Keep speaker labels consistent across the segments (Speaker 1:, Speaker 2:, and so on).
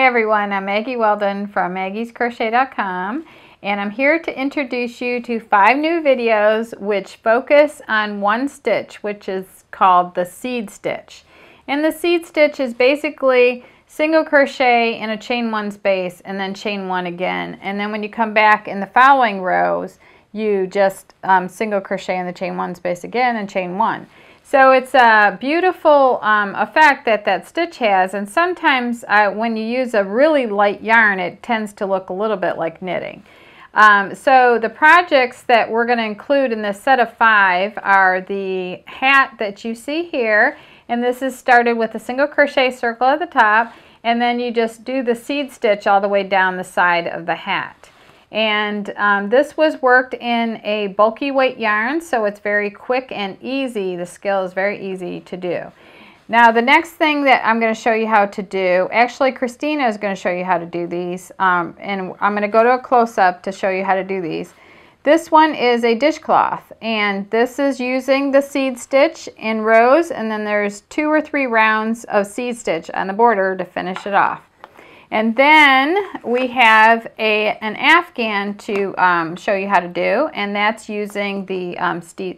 Speaker 1: Hi everyone, I'm Maggie Weldon from maggiescrochet.com, and I'm here to introduce you to 5 new videos which focus on one stitch, which is called the seed stitch. And the seed stitch is basically single crochet in a chain 1 space and then chain 1 again, and then when you come back in the following rows you just single crochet in the chain 1 space again and chain 1. So it's a beautiful effect that stitch has, and sometimes when you use a really light yarn it tends to look a little bit like knitting. So the projects that we're going to include in this set of 5 are the hat that you see here, and this is started with a single crochet circle at the top, and then you just do the seed stitch all the way down the side of the hat. And this was worked in a bulky weight yarn, so it's very quick and easy. The skill is very easy to do. Now the next thing that I'm going to show you how to do, actually Christina is going to show you how to do these, and I'm going to go to a close-up to show you how to do these. This one is a dishcloth, and this is using the seed stitch in rows, and then there's 2 or 3 rounds of seed stitch on the border to finish it off. And then we have an Afghan to show you how to do, and that's using the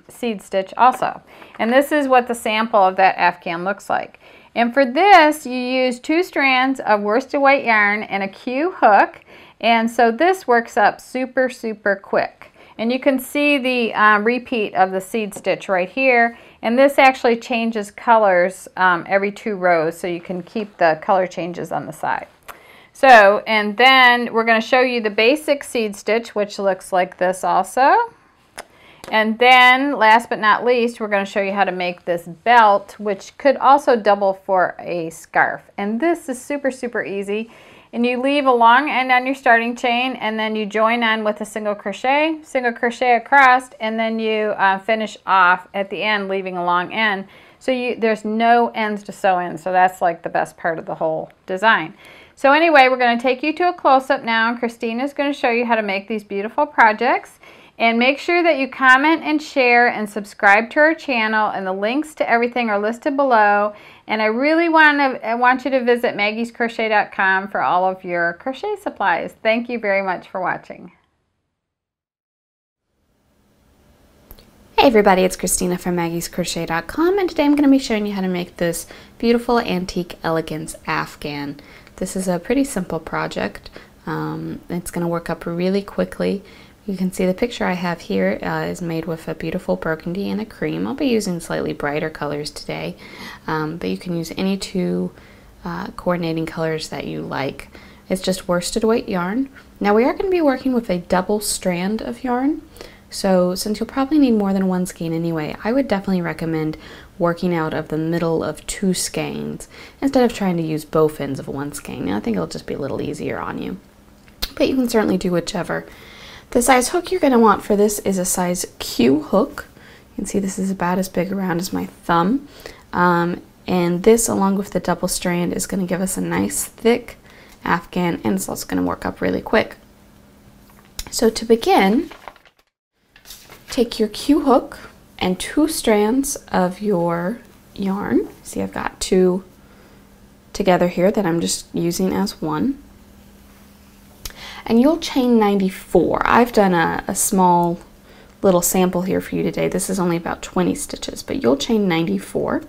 Speaker 1: seed stitch also. And this is what the sample of that Afghan looks like. And for this, you use 2 strands of worsted weight yarn and a Q hook, and so this works up super quick. And you can see the repeat of the seed stitch right here, and this actually changes colors every 2 rows, so you can keep the color changes on the side. So, and then we're going to show you the basic seed stitch, which looks like this also. And then, last but not least, we're going to show you how to make this belt, which could also double for a scarf. And this is super easy. And you leave a long end on your starting chain, and then you join on with a single crochet across, and then you finish off at the end, leaving a long end. So there's no ends to sew in, so that's like the best part of the whole design. So anyway, we're going to take you to a close-up now, and Christina is going to show you how to make these beautiful projects. And make sure that you comment and share and subscribe to our channel, and the links to everything are listed below. And I really want you to visit maggiescrochet.com for all of your crochet supplies. Thank you very much for watching.
Speaker 2: Hey everybody, it's Christina from maggiescrochet.com, and today I'm going to be showing you how to make this beautiful antique elegance Afghan. This is a pretty simple project. It's going to work up really quickly. You can see the picture I have here is made with a beautiful burgundy and a cream. I'll be using slightly brighter colors today, but you can use any 2 coordinating colors that you like. It's just worsted weight yarn. Now we are going to be working with a double strand of yarn. So since you'll probably need more than 1 skein anyway, I would definitely recommend working out of the middle of 2 skeins instead of trying to use both ends of 1 skein. I think it'll just be a little easier on you. But you can certainly do whichever. The size hook you're going to want for this is a size Q hook. You can see this is about as big around as my thumb. And this, along with the double strand, is going to give us a nice thick Afghan, and it's also going to work up really quick. So to begin, take your Q hook and 2 strands of your yarn. See, I've got 2 together here that I'm just using as 1. And you'll chain 94. I've done a small little sample here for you today. This is only about 20 stitches, but you'll chain 94.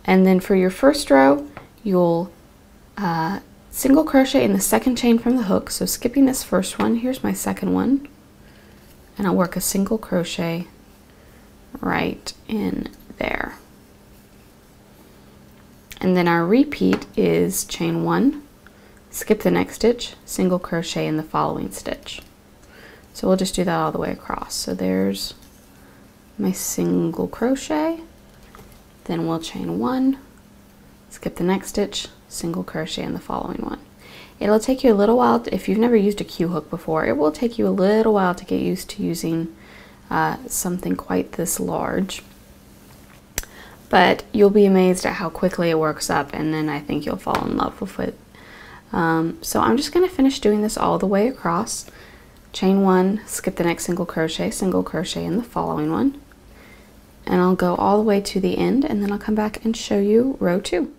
Speaker 2: And then for your first row, you'll single crochet in the 2nd chain from the hook. So skipping this first one, here's my 2nd one. And I'll work a single crochet right in there. And then our repeat is chain 1, skip the next stitch, single crochet in the following stitch. So we'll just do that all the way across. So there's my single crochet, then we'll chain 1, skip the next stitch, single crochet in the following one. It'll take you a little while, if you've never used a Q hook before, it will take you a little while to get used to using something quite this large. But you'll be amazed at how quickly it works up, and then I think you'll fall in love with it. So I'm just going to finish doing this all the way across. Chain 1, skip the next single crochet in the following one. And I'll go all the way to the end, and then I'll come back and show you row 2.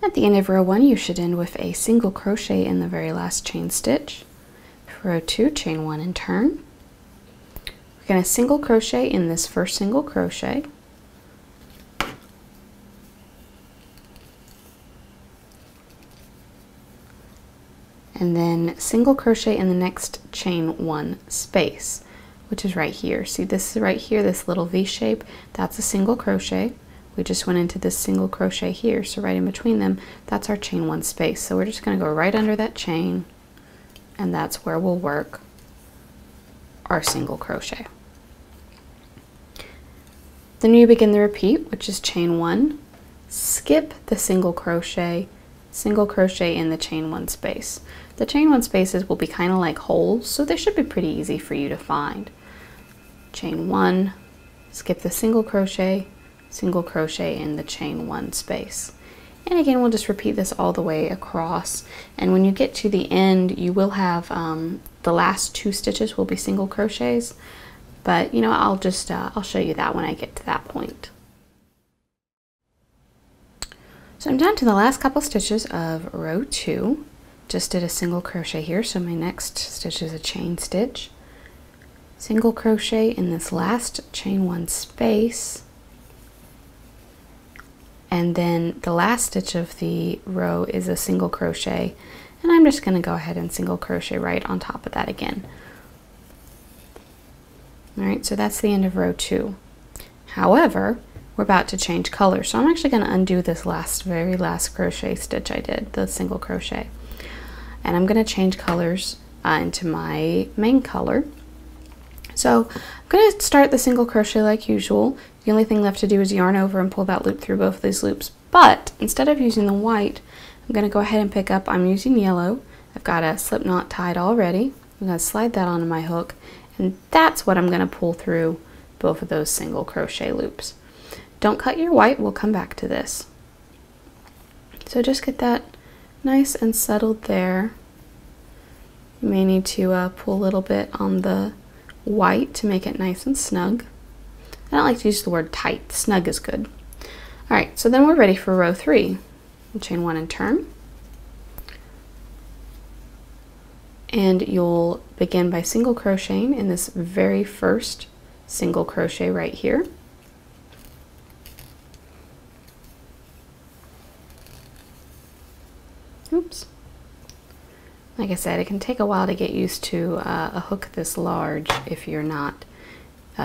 Speaker 2: At the end of row 1, you should end with a single crochet in the very last chain stitch. For row 2, chain 1 and turn. We're going to single crochet in this first single crochet. And then single crochet in the next chain 1 space, which is right here. See, this is right here, this little V shape, that's a single crochet. We just went into this single crochet here, so right in between them, that's our chain 1 space. So we're just going to go right under that chain, and that's where we'll work our single crochet. Then you begin the repeat, which is chain 1, skip the single crochet in the chain 1 space. The chain 1 spaces will be kind of like holes, so they should be pretty easy for you to find. Chain 1, skip the single crochet in the chain 1 space. And again, we'll just repeat this all the way across. And when you get to the end, you will have the last 2 stitches will be single crochets. But you know, I'll show you that when I get to that point. So I'm down to the last couple stitches of row 2. Just did a single crochet here, so my next stitch is a chain stitch. Single crochet in this last chain 1 space. And then the last stitch of the row is a single crochet, and I'm just going to go ahead and single crochet right on top of that again. Alright, so that's the end of row 2. However, we're about to change colors, so I'm actually going to undo this very last crochet stitch I did, the single crochet. And I'm going to change colors into my main color. So I'm going to start the single crochet like usual. The only thing left to do is yarn over and pull that loop through both of these loops. But instead of using the white, I'm going to go ahead and pick up, I'm using yellow. I've got a slip knot tied already. I'm going to slide that onto my hook, and that's what I'm going to pull through both of those single crochet loops. Don't cut your white, we'll come back to this. So just get that nice and settled there. You may need to pull a little bit on the white to make it nice and snug. I don't like to use the word tight, snug is good. Alright, so then we're ready for row 3. We'll chain 1 and turn. And you'll begin by single crocheting in this very first single crochet right here. Oops. Like I said, it can take a while to get used to a hook this large if you're not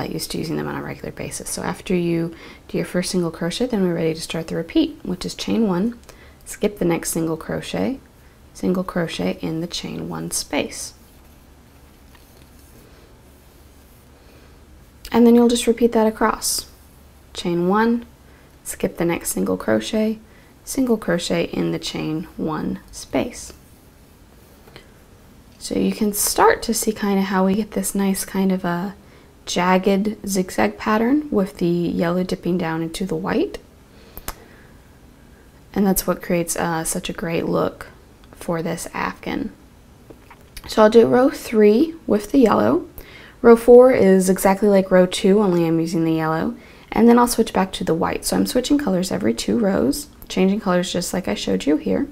Speaker 2: used to using them on a regular basis. So after you do your first single crochet, then we're ready to start the repeat, which is chain 1, skip the next single crochet in the chain 1 space. And then you'll just repeat that across. Chain 1, skip the next single crochet in the chain 1 space. So you can start to see kind of how we get this nice kind of a jagged zigzag pattern with the yellow dipping down into the white. And that's what creates such a great look for this Afghan. So I'll do row 3 with the yellow. Row 4 is exactly like row 2, only I'm using the yellow. And then I'll switch back to the white. So I'm switching colors every 2 rows, changing colors just like I showed you here.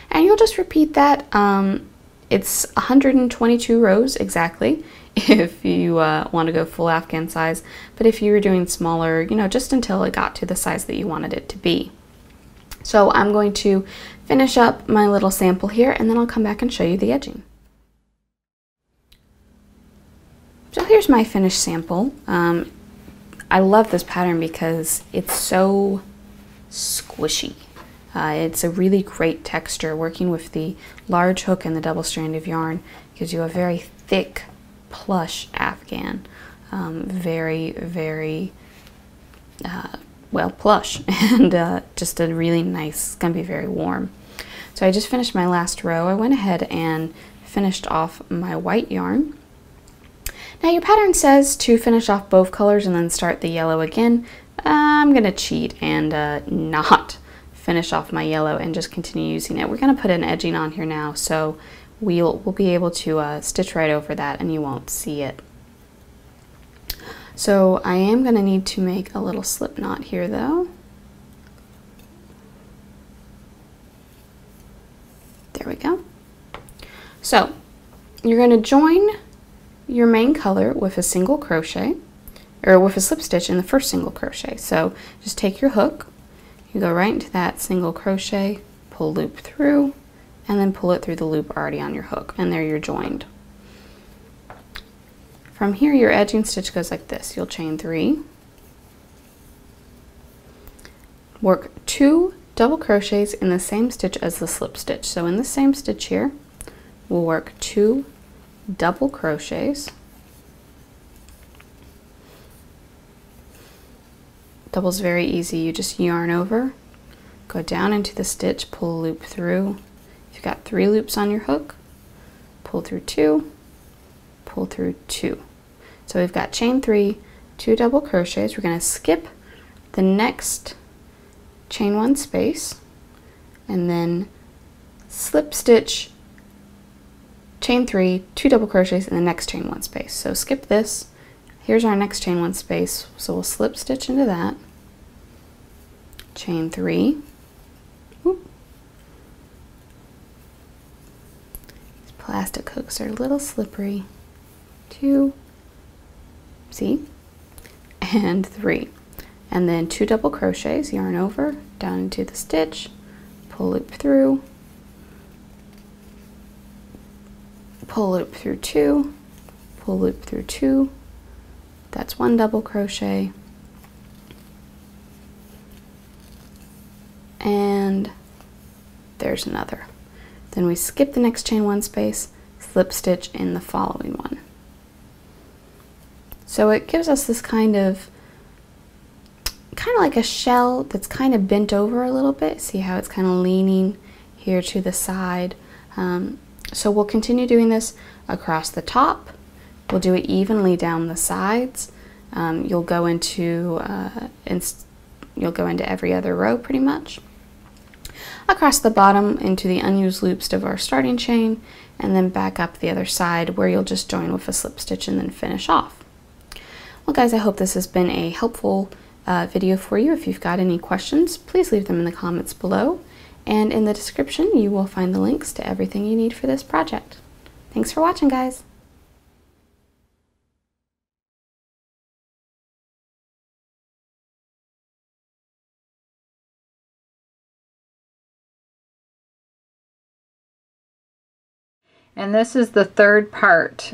Speaker 2: And you'll just repeat that. It's 122 rows exactly if you want to go full Afghan size. But if you were doing smaller, you know, just until it got to the size that you wanted it to be. So I'm going to finish up my little sample here, and then I'll come back and show you the edging. So here's my finished sample. I love this pattern because it's so squishy. It's a really great texture. Working with the large hook and the double strand of yarn gives you a very thick, plush Afghan. Very, very well, plush, and just a really nice, it's gonna be very warm. So I just finished my last row. I went ahead and finished off my white yarn. Now your pattern says to finish off both colors and then start the yellow again. I'm gonna cheat and not finish off my yellow and just continue using it. We're gonna put an edging on here now, so we'll be able to stitch right over that and you won't see it. So I am gonna need to make a little slip knot here though. we go. So you're going to join your main color with a single crochet, or with a slip stitch in the first single crochet. So just take your hook, you go right into that single crochet, pull loop through, and then pull it through the loop already on your hook, and there you're joined. From here, your edging stitch goes like this. You'll chain 3, work 2 double crochets in the same stitch as the slip stitch. So in the same stitch here, we'll work 2 double crochets. Double's very easy. You just yarn over, go down into the stitch, pull a loop through. If you've got 3 loops on your hook, pull through 2, pull through 2. So we've got chain 3, 2 double crochets. We're going to skip the next chain 1 space, and then slip stitch, chain 3, 2 double crochets in the next chain 1 space. So skip this. Here's our next chain 1 space, so we'll slip stitch into that, chain 3, whoop. These plastic hooks are a little slippery, 2, see, and 3, and then 2 double crochets, yarn over, down into the stitch, pull loop through, pull loop through 2, pull loop through 2, that's 1 double crochet, and there's another. Then we skip the next chain 1 space, slip stitch in the following one. So it gives us this kind of like a shell that's kind of bent over a little bit. See how it's kind of leaning here to the side. So we'll continue doing this across the top. We'll do it evenly down the sides. You'll go into every other row pretty much. Across the bottom into the unused loops of our starting chain, and then back up the other side where you'll just join with a slip stitch and then finish off. Well guys, I hope this has been a helpful video for you. If you've got any questions, please leave them in the comments below, and in the description you will find the links to everything you need for this project. Thanks for watching, guys.
Speaker 1: And this is the third part,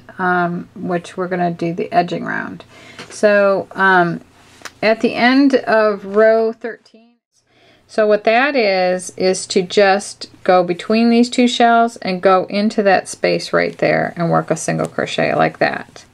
Speaker 1: which we're going to do the edging round. So at the end of row 13, so what that is to just go between these 2 shells and go into that space right there and work a single crochet like that.